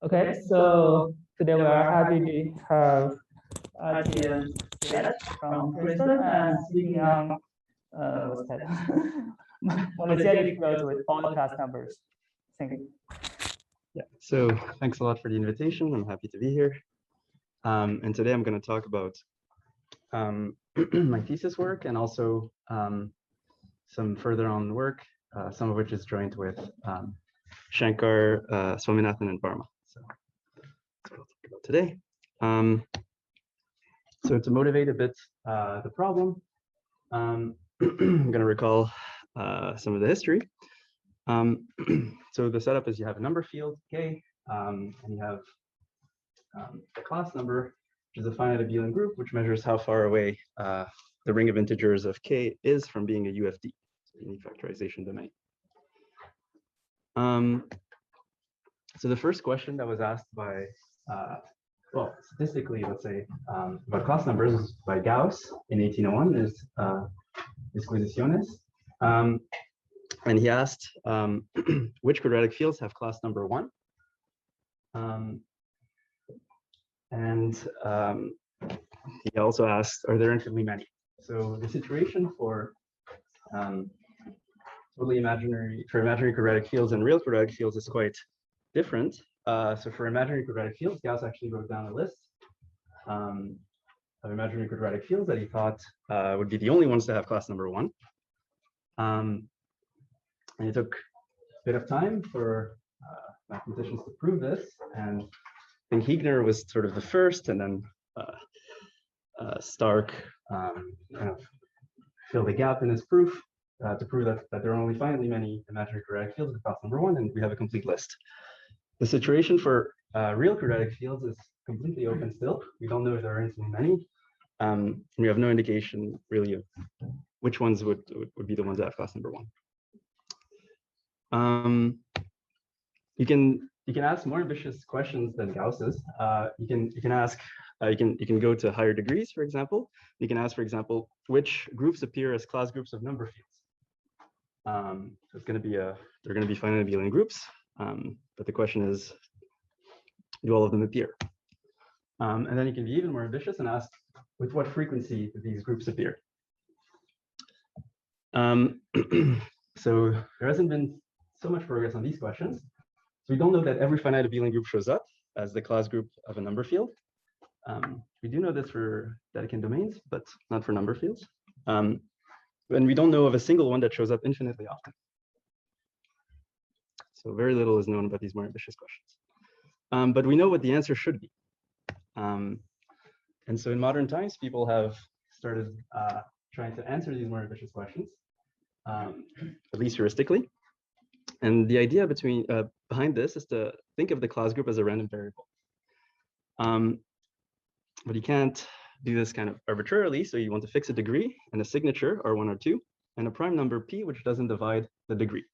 Okay, so today we are happy to have Artane Jeremie from Princeton and speaking on what's that? Monogenic fields with all class numbers. Thank you. Yeah, so thanks a lot for the invitation. I'm happy to be here. And today I'm going to talk about my thesis work and also some further on work, some of which is joined with Shankar, Swaminathan, and Varma. So that's what I'll talk about today. So to motivate a bit the problem, I'm going to recall some of the history. So the setup is you have a number field, K, and you have the class number, which is a finite abelian group, which measures how far away the ring of integers of K is from being a UFD, so unique factorization domain. So the first question that was asked by, well, statistically, let's say, about class numbers by Gauss in 1801 is disquisiciones. And he asked which quadratic fields have class number 1. He also asked, are there infinitely many? So the situation for totally imaginary quadratic fields and real quadratic fields is quite different. So for imaginary quadratic fields, Gauss actually wrote down a list of imaginary quadratic fields that he thought would be the only ones to have class number 1. And it took a bit of time for mathematicians to prove this. And I think Heegner was sort of the first, and then Stark kind of filled the gap in his proof to prove that there are only finitely many imaginary quadratic fields with class number 1, and we have a complete list. The situation for real quadratic fields is completely open still. We don't know if there are infinitely many. We have no indication really of which ones would be the ones that have class number 1. You can ask more ambitious questions than Gauss's. You can go to higher degrees, for example. You can ask, for example, which groups appear as class groups of number fields. So it's going to be they're going to be finite abelian groups, but the question is, do all of them appear? And then you can be even more ambitious and ask, with what frequency do these groups appear? So there hasn't been so much progress on these questions. So we don't know that every finite abelian group shows up as the class group of a number field. We do know this for Dedekind domains, but not for number fields. And we don't know of a single one that shows up infinitely often. So very little is known about these more ambitious questions. But we know what the answer should be. And so in modern times, people have started trying to answer these more ambitious questions, at least heuristically. And the idea behind this is to think of the class group as a random variable. But you can't do this kind of arbitrarily. So you want to fix a degree and a signature, or 1 or 2, and a prime number p, which doesn't divide the degree.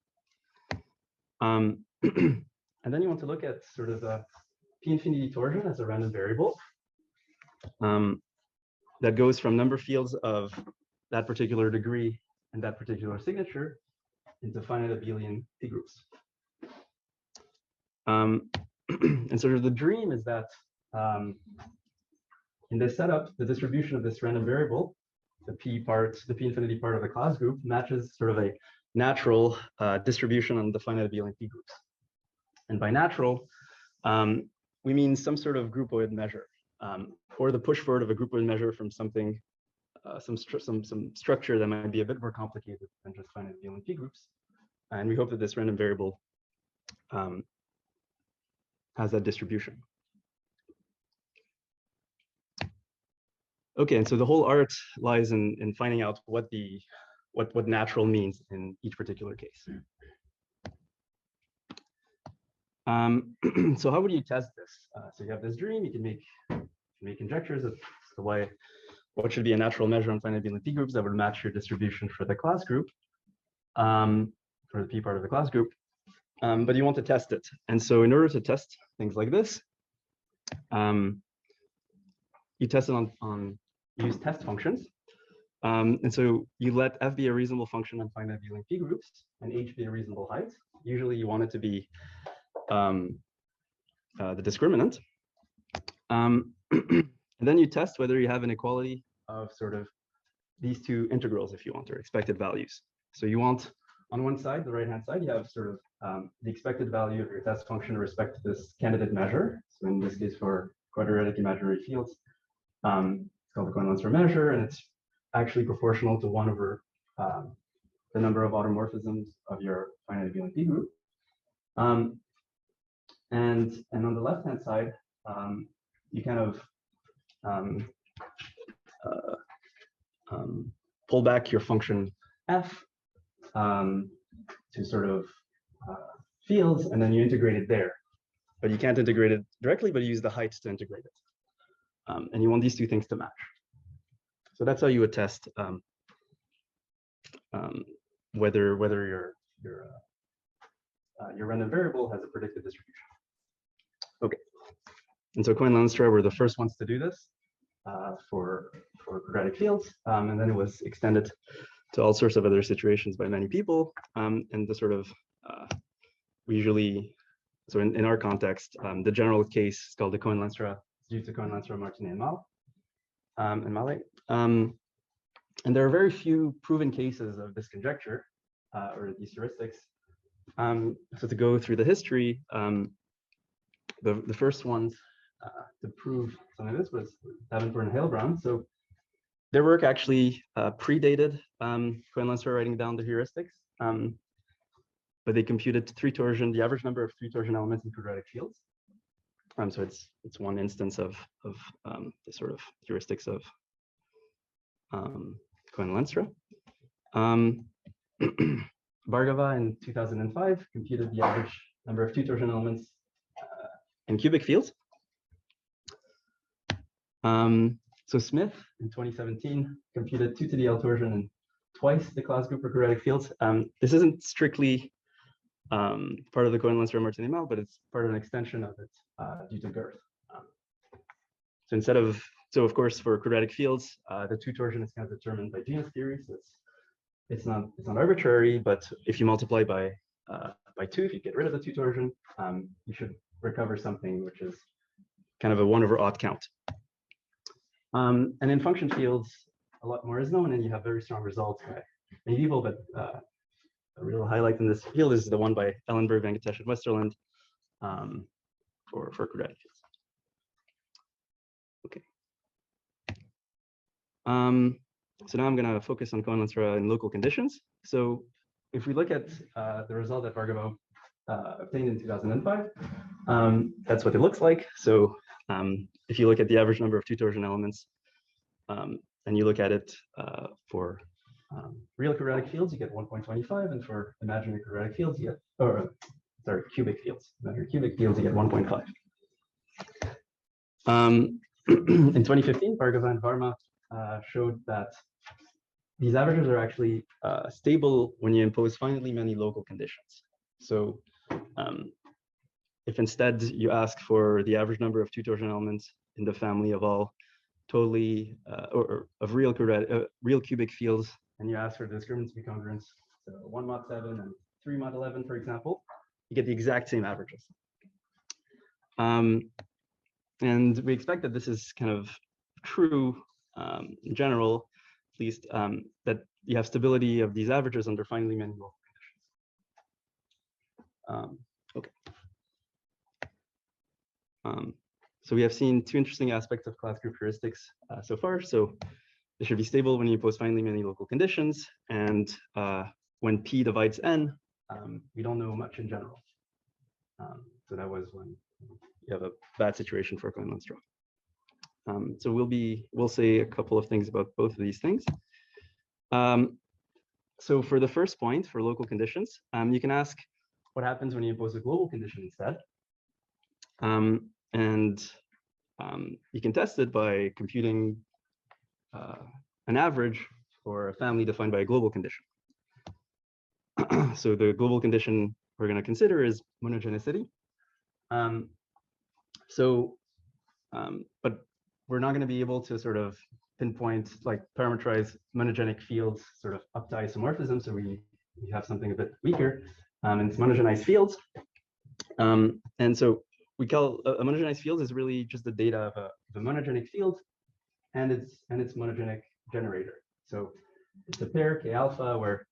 And then you want to look at sort of the p infinity torsion as a random variable that goes from number fields of that particular degree and that particular signature into finite abelian p groups. And sort of the dream is that in this setup, the distribution of this random variable, the p infinity part of the class group, matches sort of a natural distribution on the finite abelian p groups. And by natural, we mean some sort of groupoid measure, or the push forward of a groupoid measure from something, some structure that might be a bit more complicated than just finite abelian p groups. And we hope that this random variable has that distribution. Okay, and so the whole art lies in finding out what natural means in each particular case. So how would you test this? So you have this dream. You can make conjectures as to what should be a natural measure on finite abelian p groups that would match your distribution for the class group, for the p part of the class group. But you want to test it. And so in order to test things like this, you test it use test functions. And so you let f be a reasonable function on finite abelian p groups and h be a reasonable height. Usually you want it to be the discriminant. And then you test whether you have an equality of sort of these two integrals, if you want, or expected values. So you want, on one side, the right-hand side, you have sort of the expected value of your test function with respect to this candidate measure. So in this case, for quadratic imaginary fields, it's called the Cohen-Lenstra measure, and it's actually proportional to 1 over the number of automorphisms of your finite abelian P group. And on the left-hand side, you kind of pull back your function f to sort of fields, and then you integrate it there. But you can't integrate it directly, but you use the height to integrate it. And you want these two things to match. So that's how you would test whether your random variable has a predicted distribution. Okay. And so Cohen-Lenstra were the first ones to do this for quadratic fields, and then it was extended to all sorts of other situations by many people. And the sort of we usually, so in our context, the general case is called the Cohen-Lenstra, due to Cohen-Lenstra, Martinet, and Mallet. And there are very few proven cases of this conjecture or these heuristics. So to go through the history, the first ones to prove something like this was Davenport and Hale-Brown. So their work actually predated Cohen-Lenstra writing down the heuristics, but they computed the average number of 3 torsion elements in quadratic fields. So it's one instance of the sort of heuristics of Cohen-Lenstra. Bhargava in 2005 computed the average number of 2 torsion elements in cubic fields. So Smith in 2017 computed 2 to the L torsion and twice the class group for quadratic fields. This isn't strictly part of the Cohen-Lenstra Martinet, but it's part of an extension of it due to girth. So of course for quadratic fields, the 2 torsion is kind of determined by genus theory, so it's not arbitrary. But if you multiply by 2, if you get rid of the 2 torsion, you should recover something which is kind of a 1 over odd count. And in function fields, a lot more is known, and you have very strong results by many people. But a real highlight in this field is the one by Ellenberg, Venkatesh, and Westerland for quadratic fields. Okay. So now I'm going to focus on Cohen-Lenstra in local conditions. So if we look at the result that Bhargava obtained in 2005, that's what it looks like. So if you look at the average number of 2 torsion elements, and you look at it for real quadratic fields, you get 1.25, and for imaginary quadratic fields, you get, cubic fields. Imaginary cubic fields, you get 1.5. In 2015, Bhargava and Varma showed that these averages are actually stable when you impose finitely many local conditions. So if instead you ask for the average number of 2 torsion elements in the family of all totally or of real cubic fields, and you ask for the discriminants to be congruent, so 1 mod 7 and 3 mod 11, for example, you get the exact same averages. And we expect that this is kind of true in general, at least, that you have stability of these averages under finitely many local conditions. Okay. So we have seen 2 interesting aspects of class group heuristics so far. So they should be stable when you impose finitely many local conditions, and when P divides N, we don't know much in general. So that was when you have a bad situation for Cohen-Lenstra. So we'll say a couple of things about both of these things. So for the first point, for local conditions, you can ask what happens when you impose a global condition instead. And you can test it by computing an average for a family defined by a global condition. So the global condition we're going to consider is monogenicity. But we're not going to be able to sort of pinpoint, like parameterize monogenic fields sort of up to isomorphism. So we have something a bit weaker, and it's monogenized fields. And so we call a monogenized field is really just the data of a monogenic field and its monogenic generator. So it's a pair K alpha where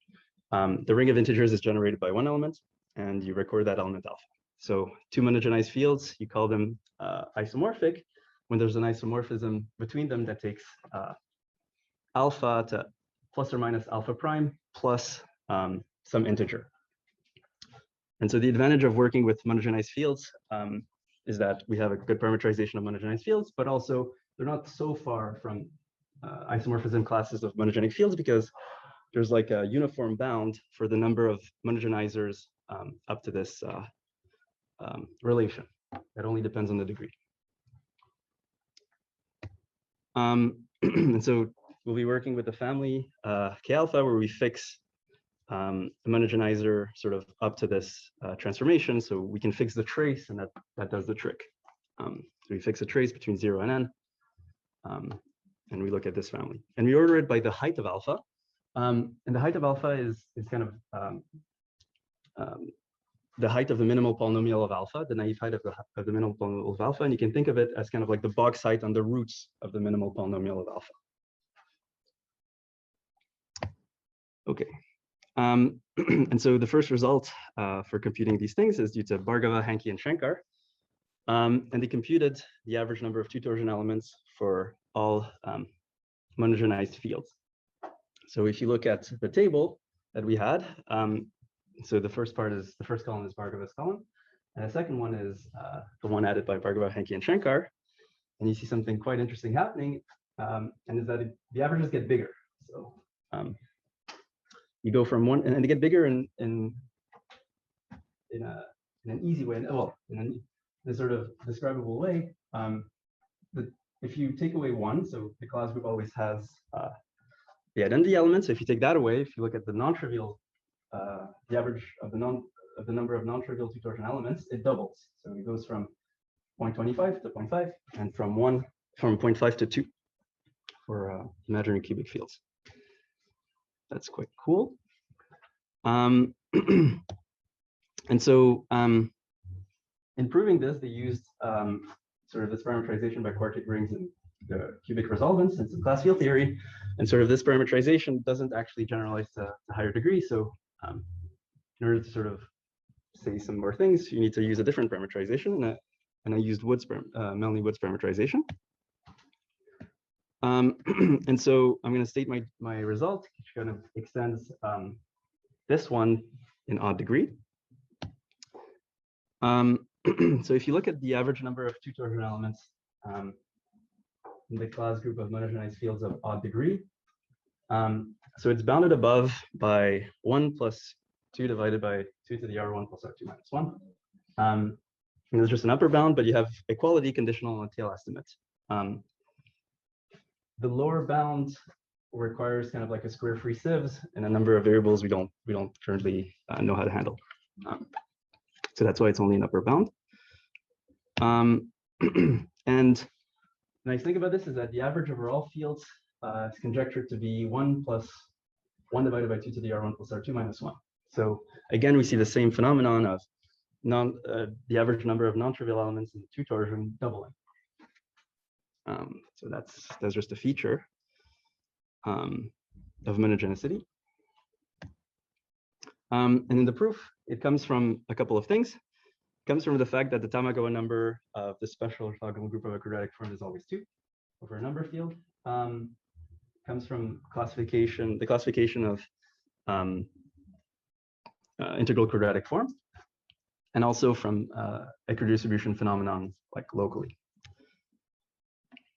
the ring of integers is generated by one element, and you record that element alpha. So two monogenized fields, you call them isomorphic when there's an isomorphism between them that takes alpha to plus or minus alpha prime plus some integer. And so the advantage of working with monogenized fields is that we have a good parameterization of monogenized fields, but also they're not so far from isomorphism classes of monogenic fields because there's like a uniform bound for the number of monogenizers up to this relation. That only depends on the degree. And so we'll be working with the family K alpha where we fix a monogenizer sort of up to this transformation. So we can fix the trace, and that does the trick. So we fix a trace between 0 and n, and we look at this family. And we order it by the height of alpha. And the height of alpha is kind of the height of the minimal polynomial of alpha, the naive height of the minimal polynomial of alpha. And you can think of it as kind of like the box height on the roots of the minimal polynomial of alpha. Okay. And so the first result for computing these things is due to Bhargava, Hankey, and Shankar. And they computed the average number of two-torsion elements for all monogenized fields. So if you look at the table that we had, so the first column is Bhargava's column, and the second one is the one added by Bhargava, Hankey, and Shankar. And you see something quite interesting happening, and is that the averages get bigger. So you go from one, and they get bigger in an easy way. Well, in a sort of describable way. If you take away one, so the class group always has the identity element. So if you take that away, if you look at the non-trivial, the average of the number of non-trivial two-torsion elements, it doubles. So it goes from 0.25 to 0.5, and from 0.5 to 2 for imaginary cubic fields. That's quite cool. And so in proving this, they used sort of this parameterization by quartic rings and the cubic resolvents and some class field theory. And sort of this parameterization doesn't actually generalize to higher degree. So in order to sort of say some more things, you need to use a different parameterization. And I used Melny-Woods parameterization. And so I'm going to state my result, which kind of extends this one in odd degree. So if you look at the average number of two-torsion elements in the class group of monogenized fields of odd degree, so it's bounded above by 1 plus 2 divided by 2 to the R1 plus R2 minus 1. And there's just an upper bound, but you have equality, conditional, and a tail estimate. The lower bound requires kind of like a square-free sieves and a number of variables we don't currently know how to handle. So that's why it's only an upper bound. And the nice thing about this is that the average over all fields is conjectured to be 1 plus 1 divided by 2 to the R1 plus R2 minus 1. So again, we see the same phenomenon of the average number of non-trivial elements in the two-torsion doubling. So that's just a feature of monogenicity. And in the proof, it comes from a couple of things. It comes from the fact that the Tamagawa number of the special orthogonal group of a quadratic form is always 2 over a number field. Comes from the classification of integral quadratic form, and also from equidistribution phenomenon like locally.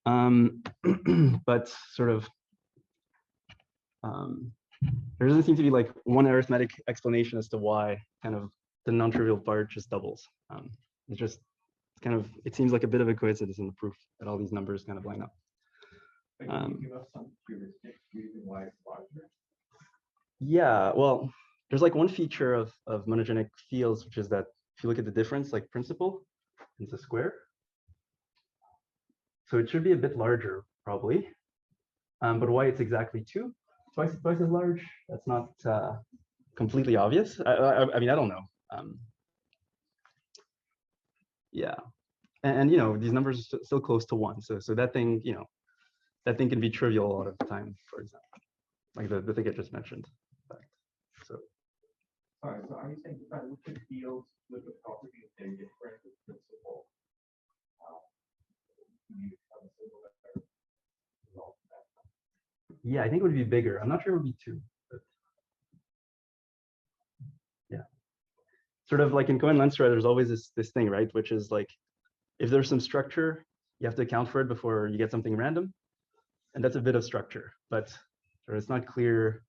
But sort of there doesn't seem to be like one arithmetic explanation as to why kind of the non-trivial part just doubles. It seems like a bit of a coincidence in the proof that all these numbers kind of line up. Can you give us some heuristic reason why it's larger? Yeah, well, there's like one feature of monogenic fields, which is that if you look at the difference, like principal, it's a square. So it should be a bit larger, probably. But why it's exactly 2, twice as large, that's not completely obvious. I mean, I don't know. Yeah, and you know, these numbers are still close to 1. So that thing, you know, that thing can be trivial a lot of the time, for example, like the thing I just mentioned. So All right, so are you saying that with the fields with the properties they're different with principle? You have a similar result to that? yeah, I think it would be bigger. I'm not sure it would be 2, but yeah. Sort of like in Cohen-Lenstra, there's always this thing, right? Which is like, if there's some structure, you have to account for it before you get something random. And that's a bit of structure, but it's not clear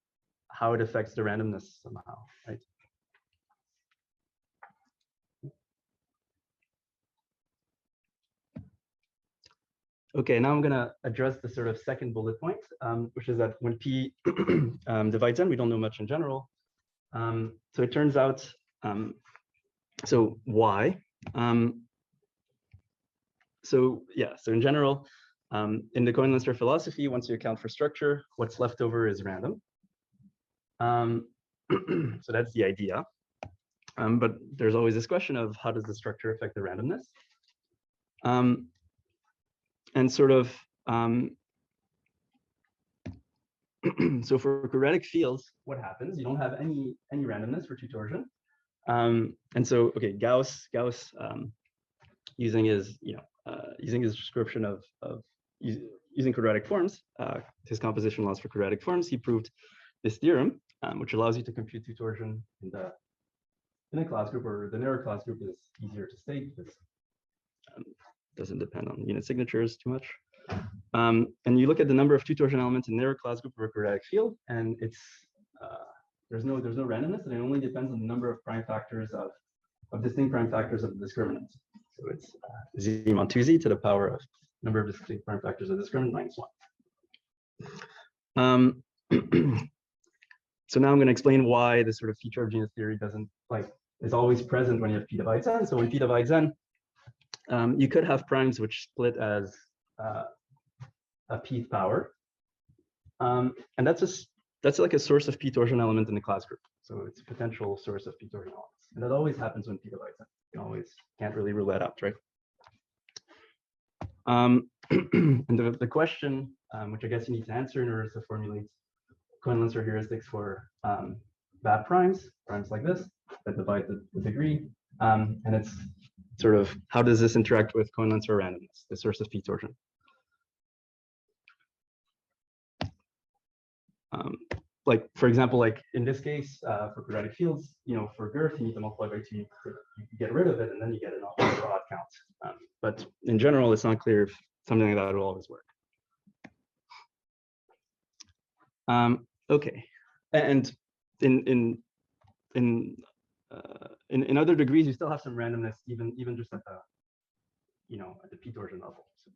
how it affects the randomness somehow, right? Okay, now I'm gonna address the sort of second bullet point, which is that when P divides N, we don't know much in general. So it turns out, so why? So yeah, so in general, in the Cohen-Lenstra philosophy, once you account for structure, what's left over is random. So that's the idea. But there's always this question of how does the structure affect the randomness? And sort of, so for quadratic fields, what happens? You don't have any randomness for 2 torsion. And so, okay, Gauss using his, you know, using his description of using quadratic forms, his composition laws for quadratic forms, he proved this theorem, which allows you to compute 2 torsion in a class group, or the narrow class group is easier to state because doesn't depend on unit signatures too much. And you look at the number of 2 torsion elements in narrow class group of a quadratic field, and it's there's no randomness, and it only depends on the number of prime factors of distinct prime factors of the discriminant. So it's z mod 2z to the power of number of distinct prime factors of the discriminant minus 1. So now I'm going to explain why this sort of feature of genus theory doesn't is always present when you have P divides N. So when P divides N, you could have primes which split as a Pth power, and that's like a source of P torsion element in the class group. So it's a potential source of P torsion elements, and that always happens when P divides N. You always can't really rule that out, right? And the question, which I guess you need to answer in order to formulate Cohen-Lenstra heuristics for bad primes like this that divide the degree, and it's sort of how does this interact with Cohen-Lenstra randomness, the source of P torsion. Like for example, like in this case, for quadratic fields, you know, for girth, you need to multiply by 2, you get rid of it, and then you get an odd count. But in general, it's not clear if something like that will always work. Okay, and in other degrees, you still have some randomness, even just at the, you know, at the P torsion level. So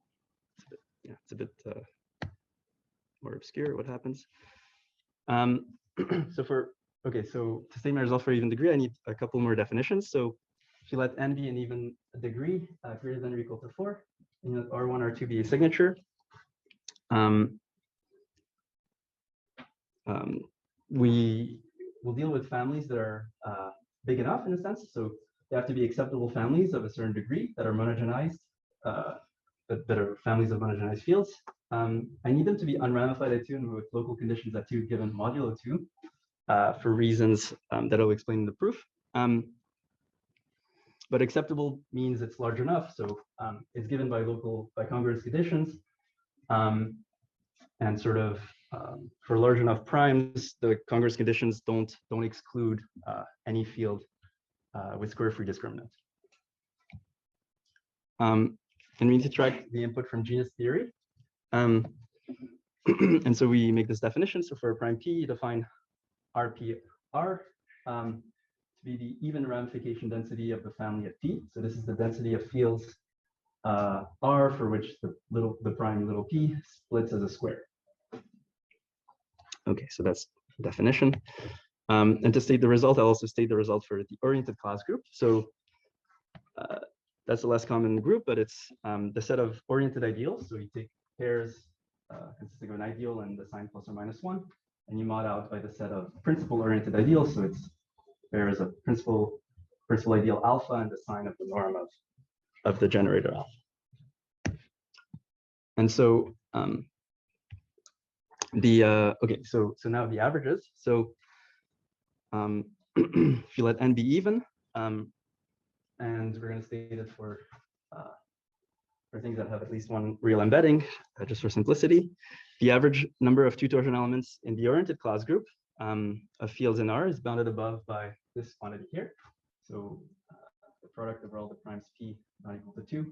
it's a bit, yeah, it's a bit more obscure what happens. So to state my result for even degree, I need a couple more definitions. So if you let N be an even degree greater than or equal to 4, and let R1, R2 be a signature, we will deal with families that are big enough in a sense. So they have to be acceptable families of a certain degree that are monogenized, that are families of monogenized fields. I need them to be unramified at 2 and with local conditions at 2 given modulo 2 for reasons that I'll explain in the proof. But acceptable means it's large enough. So it's given by congruence conditions. And sort of for large enough primes, the congruence conditions don't exclude any field with square-free discriminant. And we need to track the input from genus theory. And so we make this definition. So for a prime P, you define RPR to be the even ramification density of the family at P. So this is the density of fields R for which the prime little p splits as a square. Okay, so that's the definition. And to state the result, I'll also state the result for the oriented class group. So that's the less common group, but it's the set of oriented ideals. So you take pairs consisting of an ideal and the sign plus or minus 1, and you mod out by the set of principal oriented ideals. So it's pairs of principal ideal alpha and the sign of the norm the generator alpha. And so okay, so now the averages. So if you let n be even, and we're going to state it for things that have at least one real embedding, just for simplicity, the average number of two torsion elements in the oriented class group of fields in R is bounded above by this quantity here. So the product over all the primes p not equal to 2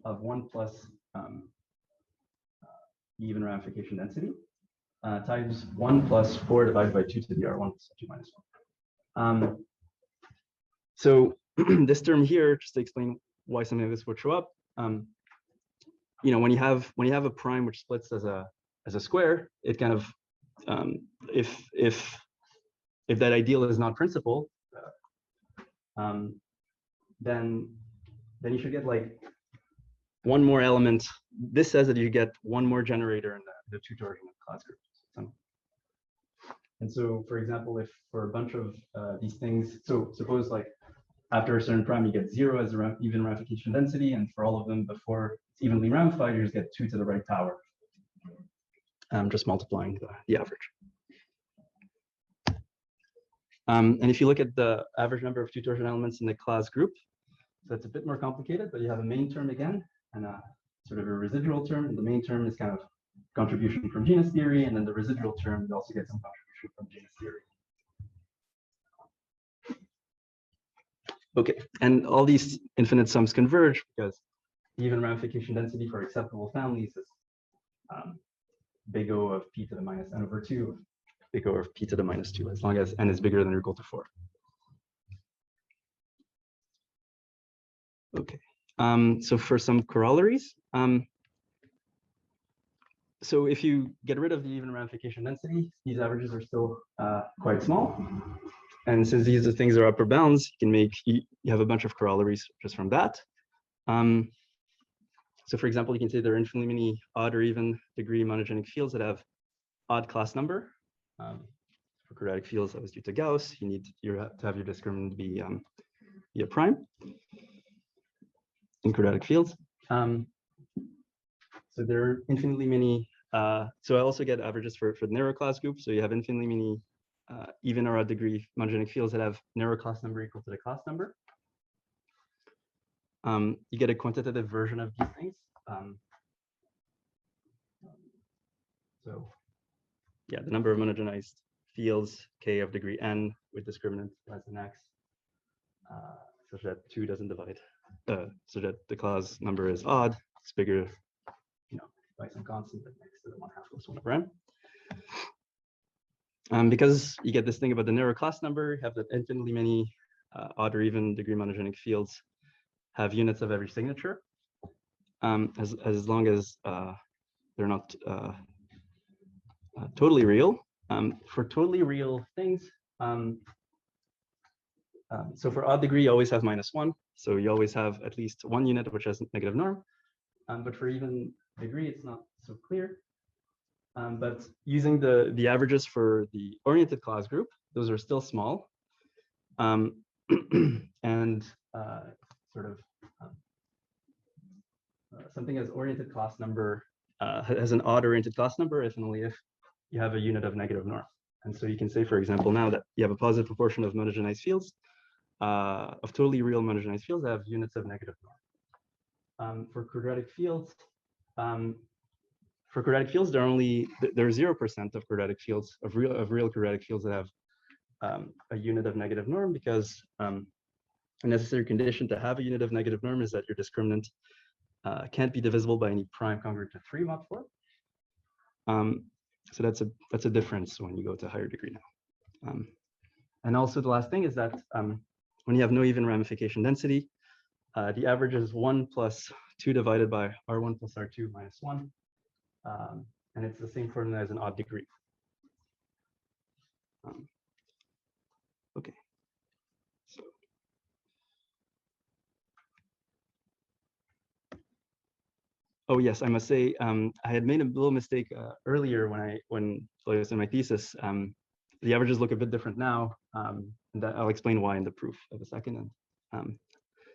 of 1 plus even ramification density times 1 plus 4 divided by 2 to the R1 plus 2 minus 1. So this term here, just to explain why something like this would show up, you know, when you have a prime which splits as a square, it kind of if that ideal is not principal, then you should get like one more element. This says that you get one more generator in the two torsion class group. And so, for example, if for a bunch of these things, so suppose like after a certain prime, you get 0 as an even ramification density, and for all of them before it's evenly ramified, you just get 2 to the right power. Just multiplying the average. And if you look at the average number of two torsion elements in the class group, so it's a bit more complicated, but you have a main term again, and a sort of a residual term. And the main term is kind of contribution from genus theory, and then the residual term, you also get some contribution from genus theory. Okay, and all these infinite sums converge because even ramification density for acceptable families is big O of p to the minus n over 2, big O of p to the minus 2, as long as n is bigger than or equal to 4. Okay, so for some corollaries, so if you get rid of the even ramification density, these averages are still quite small. And since these things are upper bounds, you can make, you have a bunch of corollaries just from that. So for example, you can say there are infinitely many odd or even degree monogenic fields that have odd class number. For quadratic fields, that was due to Gauss. You need to have your discriminant be a prime in quadratic fields. So there are infinitely many. So I also get averages for the narrow class group. So you have infinitely many even or odd degree monogenic fields that have narrow class number equal to the class number. You get a quantitative version of these things. So yeah, the number of monogenized fields, k of degree n with discriminant less than x, such that 2 doesn't divide, so that the class number is odd. It's bigger, you know, by some constant that next to the 1/2 plus 1 over n. Because you get this thing about the narrow class number, you have that infinitely many odd or even degree monogenic fields have units of every signature, as long as they're not totally real. For totally real things, so for odd degree, you always have -1. So you always have at least one unit which has negative norm. But for even degree, it's not so clear. But using the averages for the oriented class group, those are still small. And sort of something as oriented class number has an odd oriented class number if and only if you have a unit of negative norm. And so you can say, for example, now that you have a positive proportion of monogenized fields, of totally real monogenized fields that have units of negative norm. For quadratic fields, there are 0% of quadratic fields, of real quadratic fields that have a unit of negative norm, because a necessary condition to have a unit of negative norm is that your discriminant can't be divisible by any prime congruent to 3 mod 4. So that's a difference when you go to higher degree now. And also the last thing is that when you have no even ramification density, the average is 1 plus 2 divided by R1 plus R2 minus 1. And it's the same formula as an odd degree. Okay. So. Oh yes, I must say I had made a little mistake earlier when I was in my thesis. The averages look a bit different now, and I'll explain why in the proof of a second.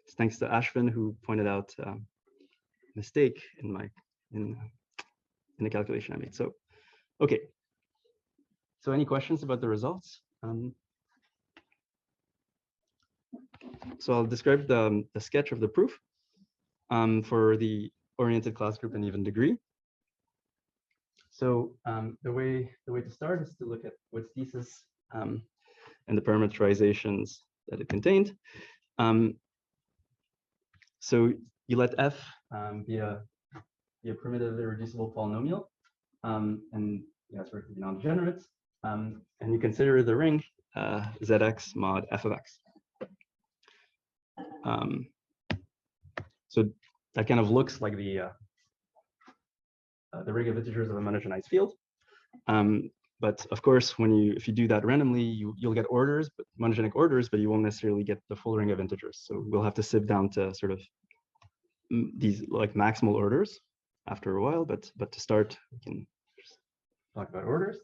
It's thanks to Ashvin, who pointed out mistake in the calculation I made. So, okay. So any questions about the results? So I'll describe the sketch of the proof for the oriented class group and even degree. So the way to start is to look at Wood's thesis and the parameterizations that it contained. So you let f be a primitive irreducible polynomial, and yeah, for it to be non-degenerate, and you consider the ring Zx mod f of x. So that kind of looks like the ring of integers of a monogenized field. But of course, if you do that randomly, you'll get orders, but monogenic orders, but you won't necessarily get the full ring of integers. So we'll have to sieve down to sort of these like maximal orders after a while. But to start, we can just talk about orders.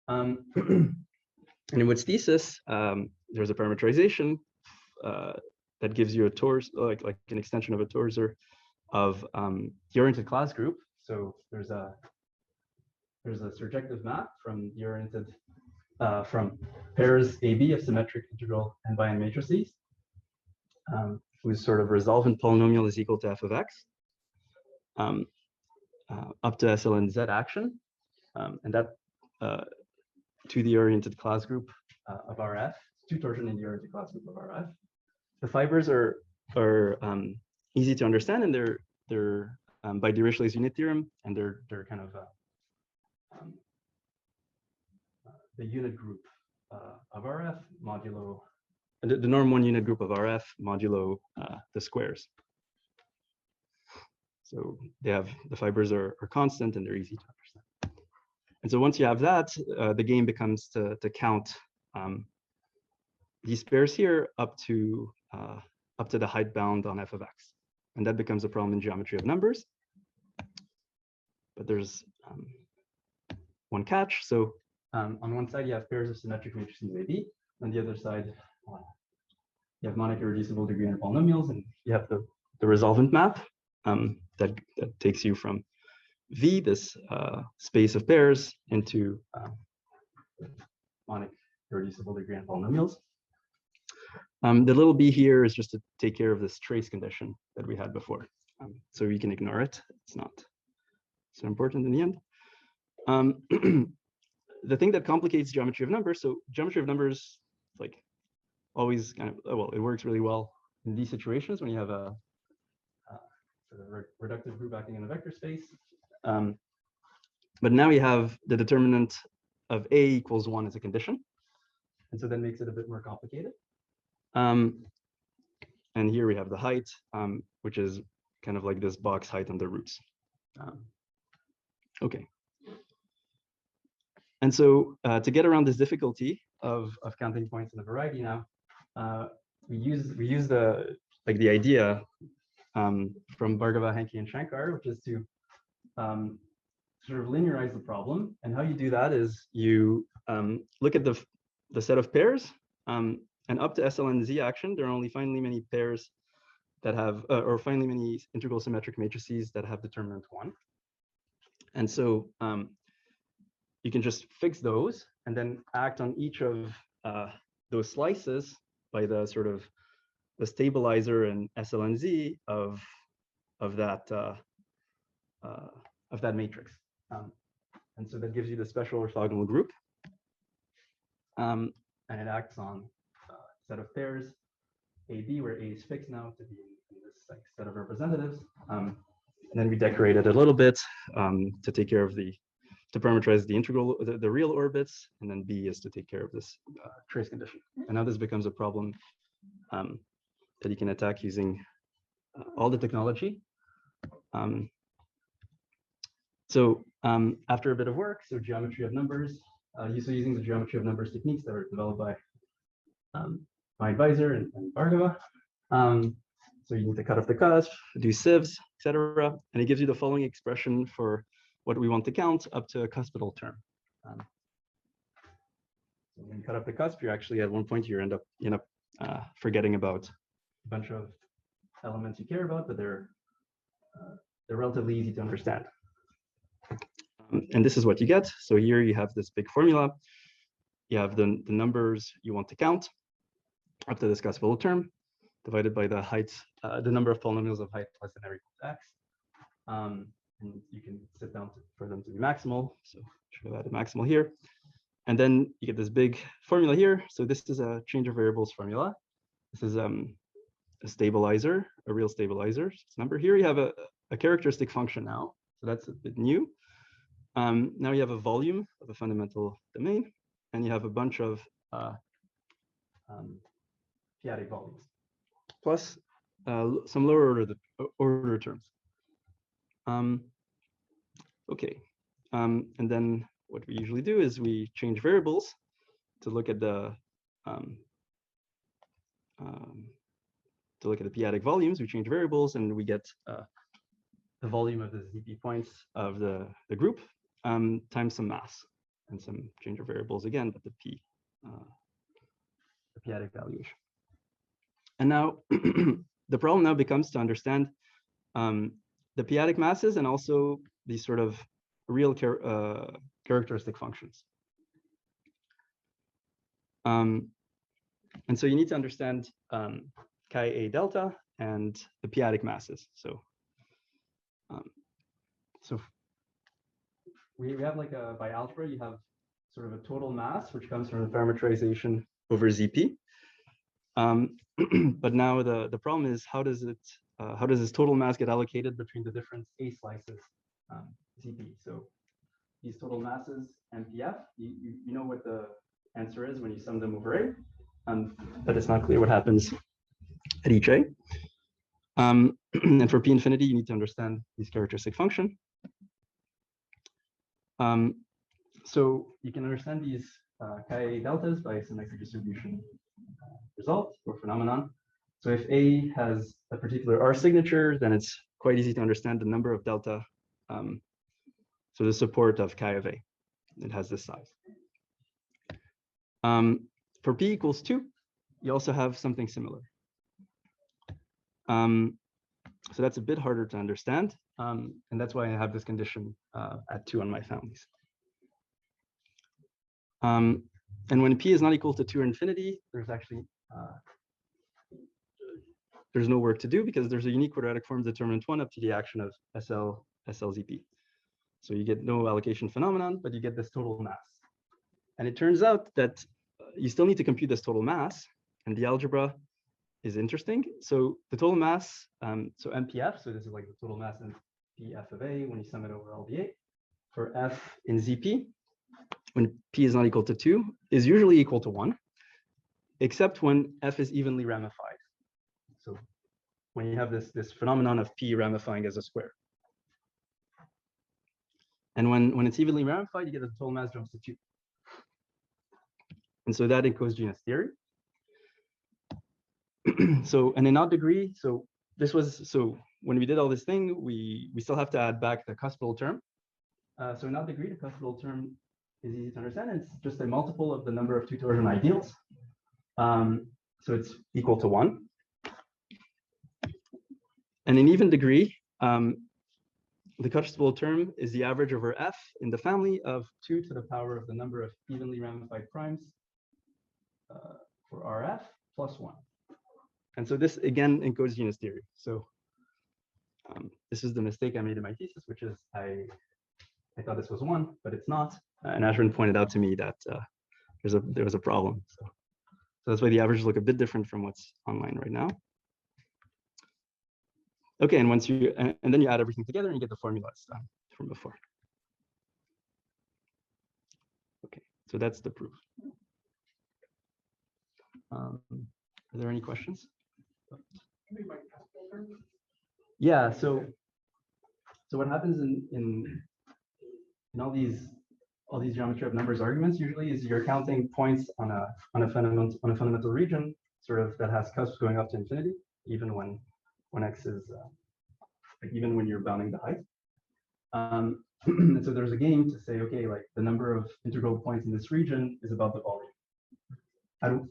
And in Wood's thesis, there's a parameterization that gives you a torus, like an extension of a torsor of the oriented class group. So there's a surjective map from the oriented from pairs AB of symmetric integral n by n matrices, whose sort of resolvent polynomial is equal to f of x, up to SLN Z action, and that to the oriented class group of RF, to torsion in the oriented class group of RF. The fibers are easy to understand, and they're by Dirichlet's unit theorem, and they're kind of the unit group of RF modulo the norm one unit group of RF modulo the squares. So the fibers are constant and they're easy to understand. And so once you have that, the game becomes to count these pairs here up to the height bound on f of x, and that becomes a problem in geometry of numbers. But there's one catch. So on one side you have pairs of symmetric matrices AB, on the other side you have monic irreducible degree n polynomials, and you have the resolvent map that takes you from V, this space of pairs, into monic irreducible degree n polynomials. The little b here is just to take care of this trace condition that we had before. So you can ignore it. It's not so important in the end. The thing that complicates geometry of numbers, so geometry of numbers, like always kind of, well, it works really well in these situations when you have a reductive group acting in a vector space. But now you have the determinant of A equals 1 as a condition. And so that makes it a bit more complicated. And here we have the height, which is kind of like this box height on the roots. Okay. And so to get around this difficulty of counting points in a variety now, we use the idea from Bhargava, Henke, and Shankar, which is to sort of linearize the problem. And how you do that is you look at the set of pairs, and up to SLN Z action, there are only finely many pairs that have, or finely many integral symmetric matrices that have determinant 1. And so you can just fix those and then act on each of those slices by the sort of the stabilizer and SLNZ of that matrix. And so that gives you the special orthogonal group. And it acts on a set of pairs AB, where A is fixed now to be in this like set of representatives. And then we decorate it a little bit to take care of to parameterize the integral, the real orbits, and then B is to take care of this trace condition. And now this becomes a problem that you can attack using all the technology. So after a bit of work, so geometry of numbers, using the geometry of numbers techniques that were developed by my advisor and Bhargava. So you need to cut off the cusp, do sieves, etc. And it gives you the following expression for what we want to count up to a cuspidal term. So when you cut off the cusp, you're actually at one point you end up forgetting about a bunch of elements you care about, but they're relatively easy to understand. And this is what you get. So here you have this big formula. You have the numbers you want to count up to this classical term, divided by the height, the number of polynomials of height less than or equal to x. And you can sit down for them to be maximal. So should have added maximal here. And then you get this big formula here. So this is a change of variables formula. This is a stabilizer, a real stabilizer. Number here you have a characteristic function now. So that's a bit new. Now you have a volume of a fundamental domain, and you have a bunch of p-adic volumes, plus some lower order terms. Okay, and then what we usually do is we change variables to look at the p-adic volumes. We change variables, and we get the volume of the ZP points of the group times some mass and some change of variables again, but the p-adic valuation. And now the problem now becomes to understand the p-adic masses and also these sort of real characteristic functions. And so you need to understand chi a delta and the p-adic masses. So we have like by algebra, you have sort of a total mass, which comes from the parametrization over ZP. But now the problem is how does this total mass get allocated between the different A slices ZP? So these total masses MPF, you know what the answer is when you sum them over A, but it's not clear what happens at each A. And for P infinity, you need to understand these characteristic function. So you can understand these chi deltas by symmetric distribution result or phenomenon. So if A has a particular R signature, then it's quite easy to understand the number of delta. So the support of chi of A, it has this size. For P equals 2, you also have something similar. So that's a bit harder to understand. And that's why I have this condition at 2 on my families. And when P is not equal to 2 or infinity, there's actually there's no work to do because there's a unique quadratic form determinant 1 up to the action of SLZP. So you get no allocation phenomenon, but you get this total mass. And it turns out that you still need to compute this total mass, and the algebra is interesting. So the total mass, so MPF, so this is like the total mass in PF of A when you sum it over LBA, for F in ZP, when P is not equal to 2, is usually equal to 1, except when F is evenly ramified. So when you have this phenomenon of P ramifying as a square. And when it's evenly ramified, you get the total mass jumps to 2. And so that encodes genus theory. So, and in odd degree, so when we did all this thing, we still have to add back the cuspidal term. So in odd degree, the cuspidal term is easy to understand. It's just a multiple of the number of 2 torsion ideals. So it's equal to 1. And in even degree, the cuspidal term is the average over F in the family of 2 to the power of the number of evenly ramified primes for RF plus 1. And so this again encodes genus theory. So this is the mistake I made in my thesis, which is I thought this was 1, but it's not. And Ashwin pointed out to me that there was a problem. So that's why the averages look a bit different from what's online right now. Okay, and once you and then you add everything together and you get the formulas from before. Okay, so that's the proof. Are there any questions? Yeah, so what happens in all these geometry of numbers arguments usually is you're counting points on a fundamental region sort of that has cusps going up to infinity, even when x is like even when you're bounding the height. And so there's a game to say, okay, like the number of integral points in this region is about the volume.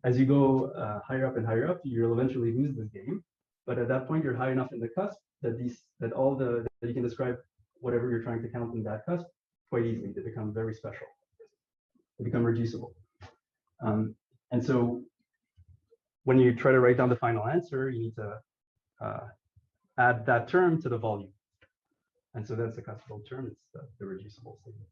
As you go higher up and higher up, you'll eventually lose this game. But at that point, you're high enough in the cusp that that you can describe whatever you're trying to count in that cusp quite easily. They become very special. They become reducible. And so when you try to write down the final answer, you need to add that term to the volume. And so that's the cuspal term. It's the reducible statement.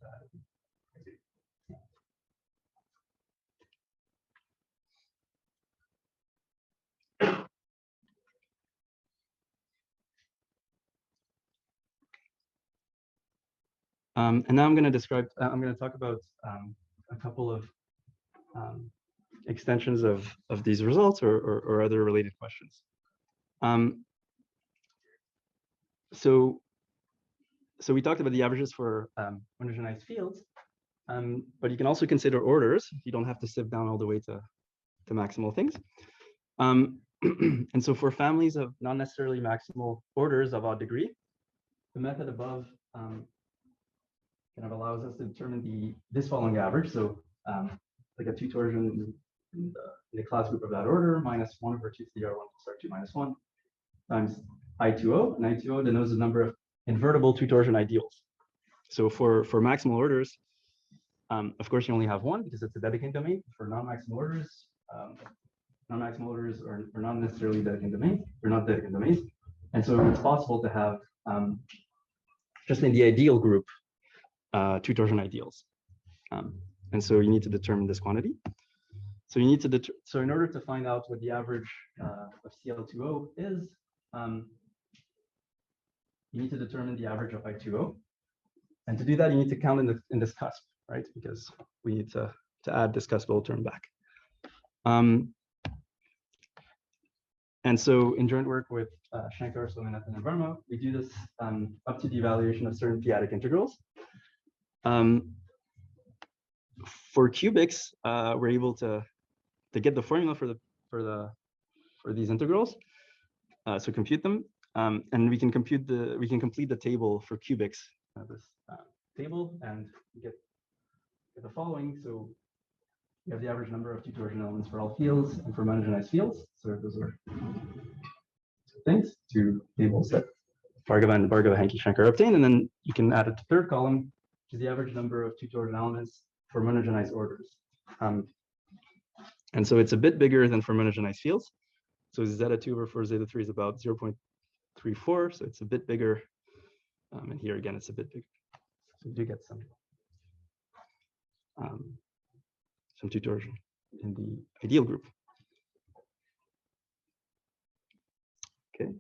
And now I'm going to talk about a couple of extensions of these results or other related questions. So we talked about the averages for monogenized fields, but you can also consider orders. You don't have to sift down all the way to maximal things. And so for families of not necessarily maximal orders of odd degree, the method above kind of allows us to determine this following average. So like a two torsion in the class group of that order minus 1 over 2 to the R1 plus R2 minus 1 times I2O, and I2O denotes the number of invertible two torsion ideals. So for maximal orders, of course, you only have one because it's a Dedekind domain. For non-maximal orders, are not necessarily Dedekind domains. They're not Dedekind domains. And so it's possible to have just in the ideal group, two torsion ideals. And so you need to determine this quantity. So you need to so in order to find out what the average of Cl2O is, you need to determine the average of I2O. And to do that, you need to count in this cusp, right? Because we need to add this cuspal term back. And so in joint work with Shankar, Swaminathan, and Varma, we do this up to the evaluation of certain p-adic integrals. For cubics, we're able to get the formula for these integrals. So compute them, and we can complete the table for cubics. This table, and you get the following. So you have the average number of two torsion elements for all fields and for monogenized fields. So those are two things, two tables that Bhargava and Hanki Shankar obtained, and then you can add a third column, which is the average number of two torsion elements for monogenized orders. And so it's a bit bigger than for monogenized fields. So zeta 2 over 4 zeta 3 is about 0.34, so it's a bit bigger. And here again, it's a bit bigger. So you do get some two torsion in the ideal group. Okay.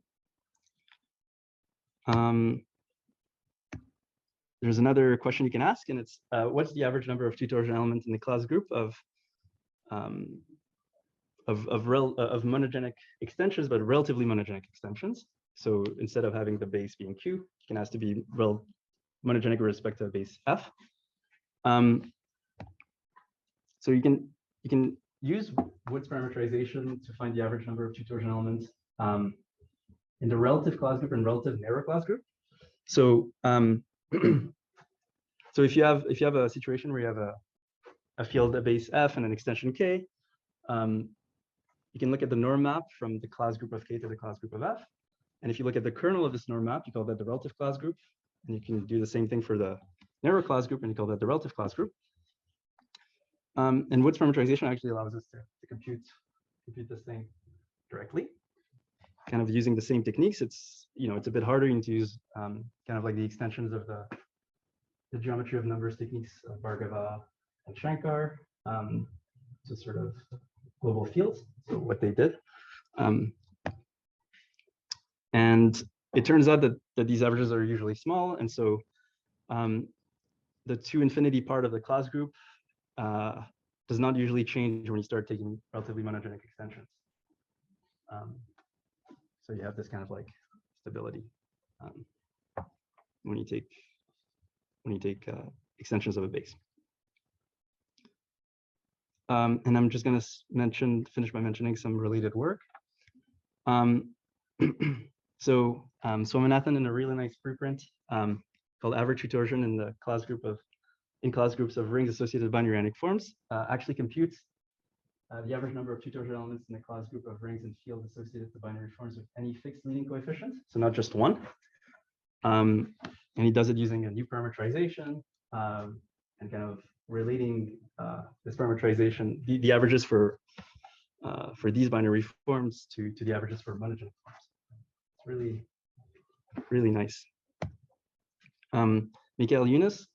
There's another question you can ask, and it's what's the average number of two torsion elements in the class group of monogenic extensions, but relatively monogenic extensions. So instead of having the base being Q, you can ask to be monogenic with respect to base F. So you can use Wood's parameterization to find the average number of two torsion elements in the relative class group and relative narrow class group. So so if you have a situation where you have a field at base F and an extension K, you can look at the norm map from the class group of K to the class group of F. And if you look at the kernel of this norm map, you call that the relative class group. And you can do the same thing for the narrow class group, and you call that the relative class group. And Wood's parameterization actually allows us to compute this thing directly, kind of using the same techniques. It's a bit harder. You need to use kind of like the extensions of the geometry of numbers techniques of Bhargava and Shankar to sort of global fields. So what they did. And it turns out that these averages are usually small. And so the to infinity part of the class group does not usually change when you start taking relatively monogenic extensions. So you have this kind of like stability when you take extensions of a base. And I'm just going to finish by mentioning some related work. So Swaminathan in a really nice preprint called Average Two Torsion in the class groups of rings associated with binary ionic forms actually computes the average number of two-torsion elements in the class group of rings and fields associated to binary forms with any fixed leading coefficient, so not just one. And he does it using a new parameterization and kind of relating this parameterization, the averages for these binary forms to the averages for monogenic forms. It's really, really nice. Michael Yunus,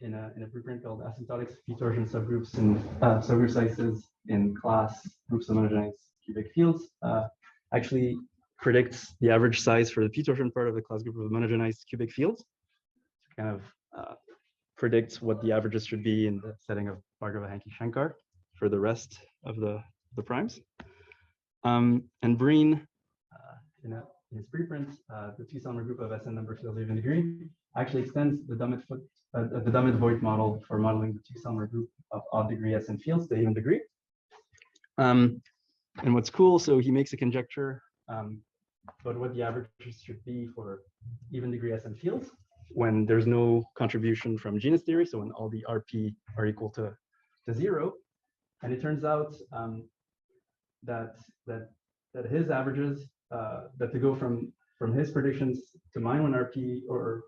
in a preprint called Asymptotic P-torsion subgroups and subgroup sizes in class groups of monogenized cubic fields, actually predicts the average size for the P-torsion part of the class group of monogenized cubic fields. Kind of predicts what the averages should be in the setting of Bhargava-Hankey Shankar for the rest of the primes. And Breen, in his preprint, the two-Selmer group of SN number fields of even degree actually extends the Dummett-Voigt model for modeling the two-Selmer group of odd degree SN fields to even degree. And what's cool, so he makes a conjecture about what the averages should be for even degree SN fields when there's no contribution from genus theory, so when all the RP are equal to 0. And it turns out that his averages, that to go from his predictions to mine when RP, or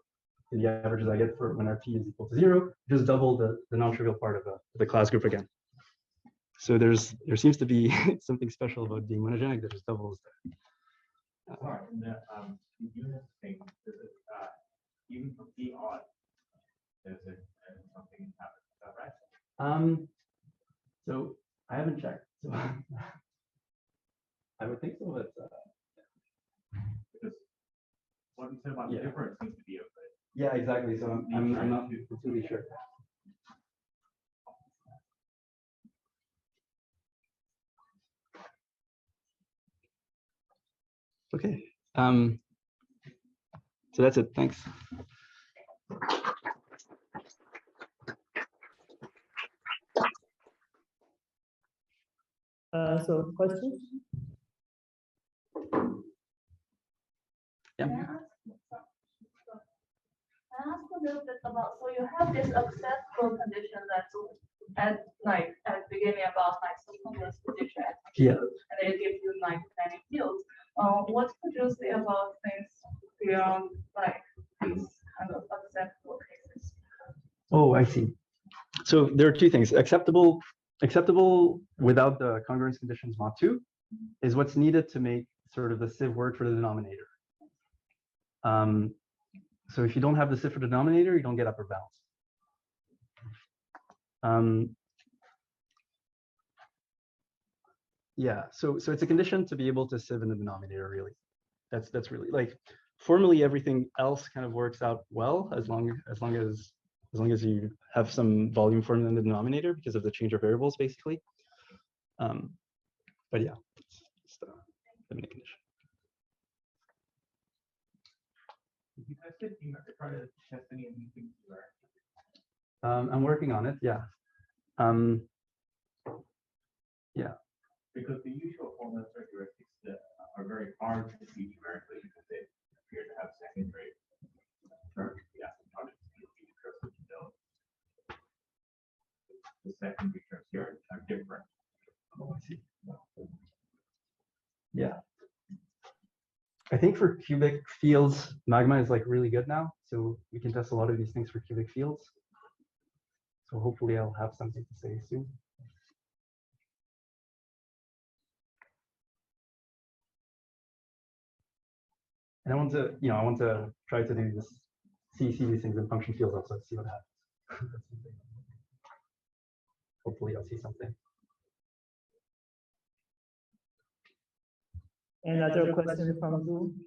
the averages I get for when RP is equal to 0, just double the non-trivial part of the class group again. So there seems to be something special about being monogenic that just doubles Sorry, the unit thing, is it, even for P odd, is it something happens? Is that right? So I haven't checked. So I would think so, but Because what you said about the difference seems to be okay. yeah, exactly. So I'm not completely sure. Okay. So that's it. Thanks. So questions? Yeah. Can I ask a little bit about, so you have this acceptable condition that's at beginning about subconscious condition, Yeah. and they give you many fields. What could you say about things beyond these kind of acceptable cases? Oh, I see. So there are two things. Acceptable without the congruence conditions mod 2 is what's needed to make sort of the sieve work for the denominator. So if you don't have the sieve for the denominator, you don't get upper bounds. Yeah, so it's a condition to be able to sieve in the denominator, really. That's really, like, formally everything else kind of works out well as long as you have some volume form in the denominator because of the change of variables, basically. But yeah, it's the main condition. You guys said you might try to test any of these things you learned. I'm working on it. Yeah. Yeah. Because the usual formula characteristics that are very hard to see numerically because they appear to have secondary terms. Yeah, the secondary terms here are different. Oh, I see. Yeah. I think for cubic fields, magma is like really good now. So we can test a lot of these things for cubic fields. So hopefully I'll have something to say soon. And I want to try to do this, see these things in function fields also, see what happens. Hopefully I'll see something. Another question from Zoom?